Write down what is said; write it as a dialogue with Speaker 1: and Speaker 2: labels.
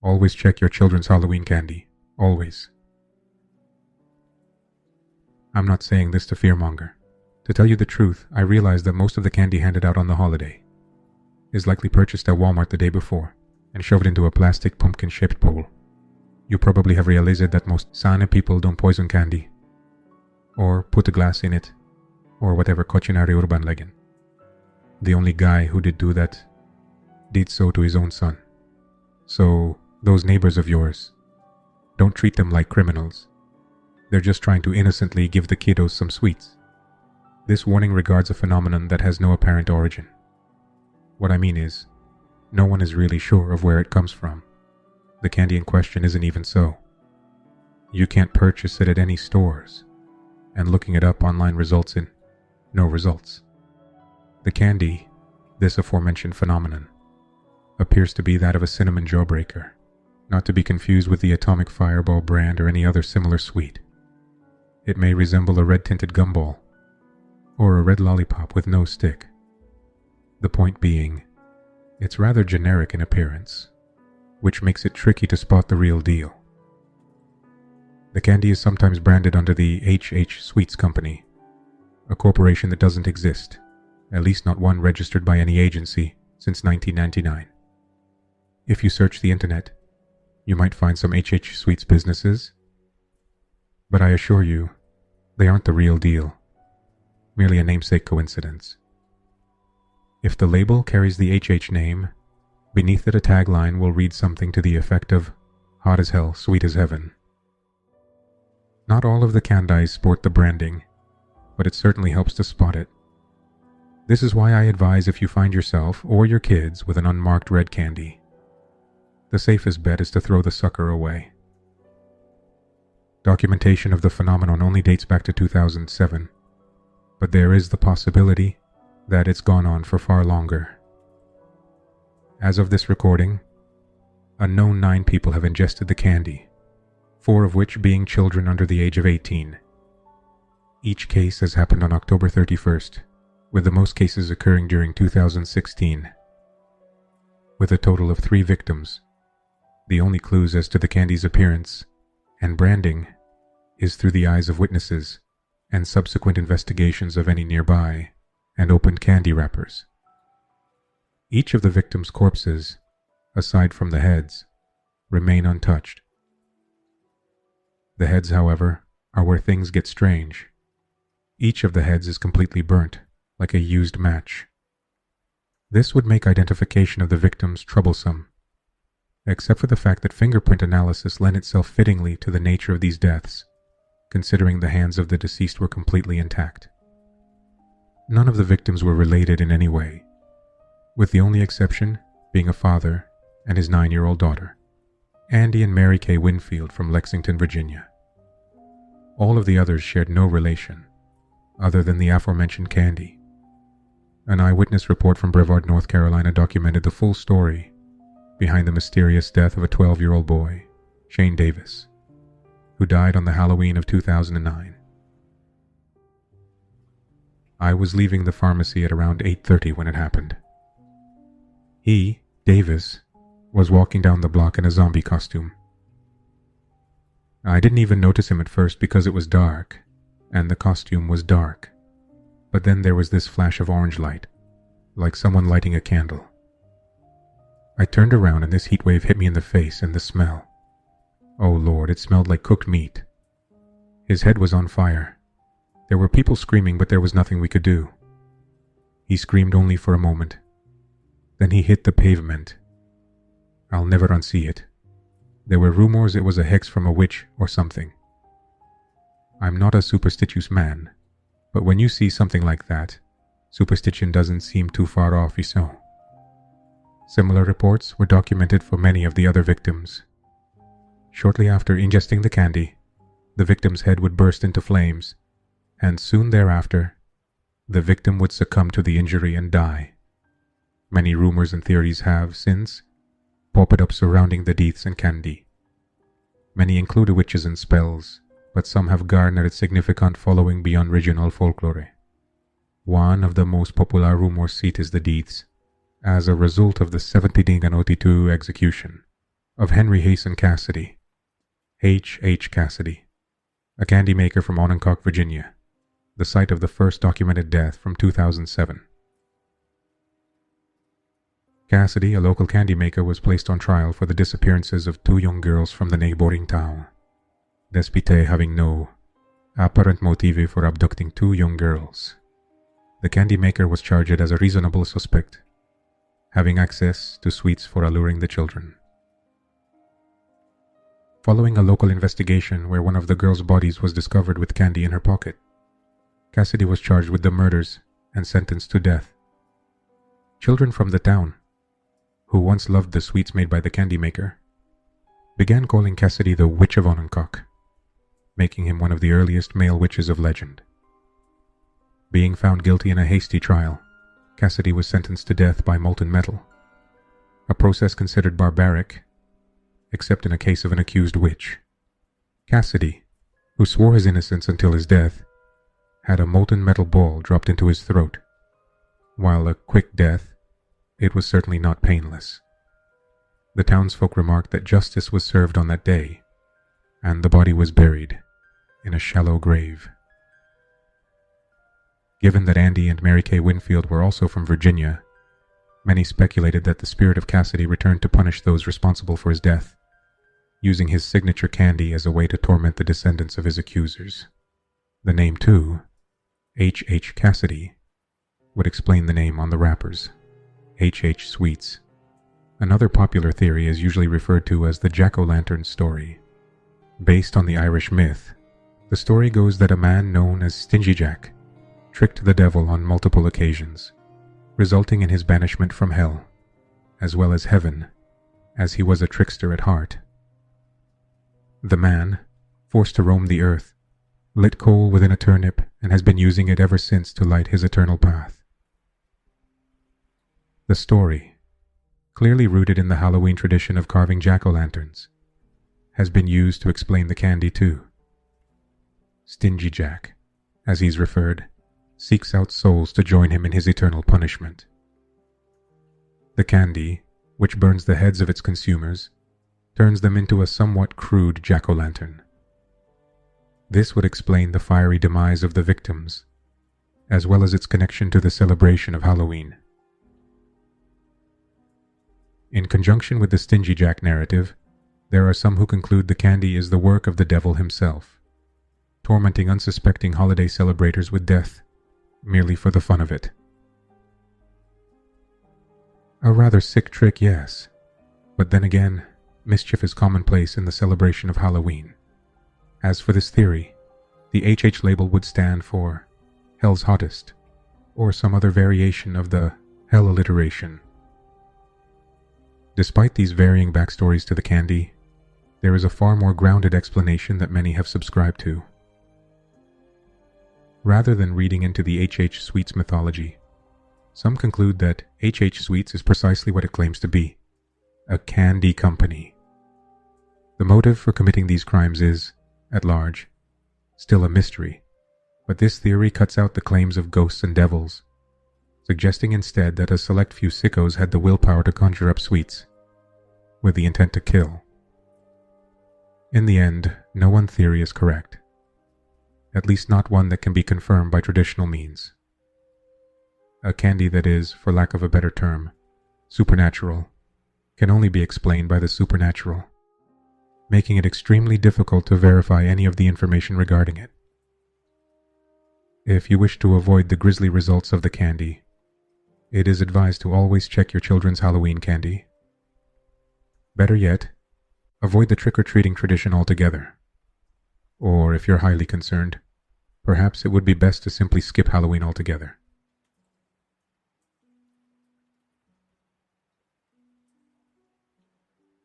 Speaker 1: Always check your children's Halloween candy. Always. I'm not saying this to fearmonger. To tell you the truth, I realize that most of the candy handed out on the holiday is likely purchased at Walmart the day before and shoved into a plastic pumpkin-shaped bowl. You probably have realized that most sane people don't poison candy, or put a glass in it, or whatever cochinari urban legend. The only guy who did do that did so to his own son. So, those neighbors of yours, don't treat them like criminals. They're just trying to innocently give the kiddos some sweets. This warning regards a phenomenon that has no apparent origin. What I mean is, no one is really sure of where it comes from. The candy in question isn't even so. You can't purchase it at any stores, and looking it up online results in no results. The candy, this aforementioned phenomenon, appears to be that of a cinnamon jawbreaker, not to be confused with the Atomic Fireball brand or any other similar sweet. It may resemble a red-tinted gumball, or a red lollipop with no stick. The point being, it's rather generic in appearance, which makes it tricky to spot the real deal. The candy is sometimes branded under the HH Sweets Company, a corporation that doesn't exist, at least not one registered by any agency, since 1999. If you search the internet, you might find some HH Sweets businesses, but I assure you, they aren't the real deal, merely a namesake coincidence. If the label carries the HH name, beneath it a tagline will read something to the effect of hot as hell, sweet as heaven. Not all of the candies sport the branding, but it certainly helps to spot it. This is why I advise if you find yourself or your kids with an unmarked red candy, the safest bet is to throw the sucker away. Documentation of the phenomenon only dates back to 2007, but there is the possibility that it's gone on for far longer. As of this recording, a known 9 people have ingested the candy, 4 of which being children under the age of 18. Each case has happened on October 31st, with the most cases occurring during 2016. With a total of 3 victims, the only clues as to the candy's appearance and branding is through the eyes of witnesses and subsequent investigations of any nearby and opened candy wrappers. Each of the victims' corpses, aside from the heads, remain untouched. The heads, however, are where things get strange. Each of the heads is completely burnt, like a used match. This would make identification of the victims troublesome, except for the fact that fingerprint analysis lent itself fittingly to the nature of these deaths, considering the hands of the deceased were completely intact. None of the victims were related in any way, with the only exception being a father and his 9-year-old daughter, Andy and Mary Kay Winfield from Lexington, Virginia. All of the others shared no relation, other than the aforementioned candy. An eyewitness report from Brevard, North Carolina documented the full story behind the mysterious death of a 12-year-old boy, Shane Davis, who died on the Halloween of 2009. I was leaving the pharmacy at around 8:30 when it happened. He, Davis, was walking down the block in a zombie costume. I didn't even notice him at first because it was dark, and the costume was dark. But then there was this flash of orange light, like someone lighting a candle. I turned around and this heat wave hit me in the face, and the smell. Oh Lord, it smelled like cooked meat. His head was on fire. There were people screaming, but there was nothing we could do. He screamed only for a moment. Then he hit the pavement. I'll never unsee it. There were rumors it was a hex from a witch or something. I'm not a superstitious man, but when you see something like that, superstition doesn't seem too far off, you know. Similar reports were documented for many of the other victims. Shortly after ingesting the candy, the victim's head would burst into flames, and soon thereafter, the victim would succumb to the injury and die. Many rumors and theories have, since, popped up surrounding the deaths and candy. Many include witches and spells, but some have garnered a significant following beyond regional folklore. One of the most popular rumors cites the deaths as a result of the 1792 execution of Henry Hasten Cassidy, H. Cassidy, a candy maker from Ononcock, Virginia, the site of the first documented death from 2007. Cassidy, a local candy maker, was placed on trial for the disappearances of 2 young girls from the neighboring town, despite having no apparent motive for abducting 2 young girls. The candy maker was charged as a reasonable suspect, having access to sweets for alluring the children. Following a local investigation where one of the girls' bodies was discovered with candy in her pocket, Cassidy was charged with the murders and sentenced to death. Children from the town, who once loved the sweets made by the candy maker, began calling Cassidy the Witch of Ononcock, making him one of the earliest male witches of legend. Being found guilty in a hasty trial, Cassidy was sentenced to death by molten metal, a process considered barbaric, except in a case of an accused witch. Cassidy, who swore his innocence until his death, had a molten metal ball dropped into his throat. While a quick death, it was certainly not painless. The townsfolk remarked that justice was served on that day, and the body was buried in a shallow grave. Given that Andy and Mary Kay Winfield were also from Virginia, many speculated that the spirit of Cassidy returned to punish those responsible for his death, using his signature candy as a way to torment the descendants of his accusers. The name, too, H. Cassidy, would explain the name on the wrappers, H. Sweets. Another popular theory is usually referred to as the Jack-o'-lantern story. Based on the Irish myth, the story goes that a man known as Stingy Jack tricked the devil on multiple occasions, resulting in his banishment from hell, as well as heaven, as he was a trickster at heart. The man, forced to roam the earth, lit coal within a turnip and has been using it ever since to light his eternal path. The story, clearly rooted in the Halloween tradition of carving jack-o'-lanterns, has been used to explain the candy too. Stingy Jack, as he's referred, seeks out souls to join him in his eternal punishment. The candy, which burns the heads of its consumers, turns them into a somewhat crude jack-o'-lantern. This would explain the fiery demise of the victims, as well as its connection to the celebration of Halloween. In conjunction with the Stingy Jack narrative, there are some who conclude the candy is the work of the devil himself, tormenting unsuspecting holiday celebrators with death, merely for the fun of it. A rather sick trick, yes, but then again, mischief is commonplace in the celebration of Halloween. As for this theory, the HH label would stand for Hell's Hottest, or some other variation of the hell alliteration. Despite these varying backstories to the candy, there is a far more grounded explanation that many have subscribed to. Rather than reading into the H. Sweets mythology, some conclude that H. Sweets is precisely what it claims to be, a candy company. The motive for committing these crimes is, at large, still a mystery, but this theory cuts out the claims of ghosts and devils, suggesting instead that a select few sickos had the willpower to conjure up sweets, with the intent to kill. In the end, no one theory is correct, at least not one that can be confirmed by traditional means. A candy that is, for lack of a better term, supernatural, can only be explained by the supernatural, making it extremely difficult to verify any of the information regarding it. If you wish to avoid the grisly results of the candy, it is advised to always check your children's Halloween candy. Better yet, avoid the trick-or-treating tradition altogether. Or, if you're highly concerned, perhaps it would be best to simply skip Halloween altogether.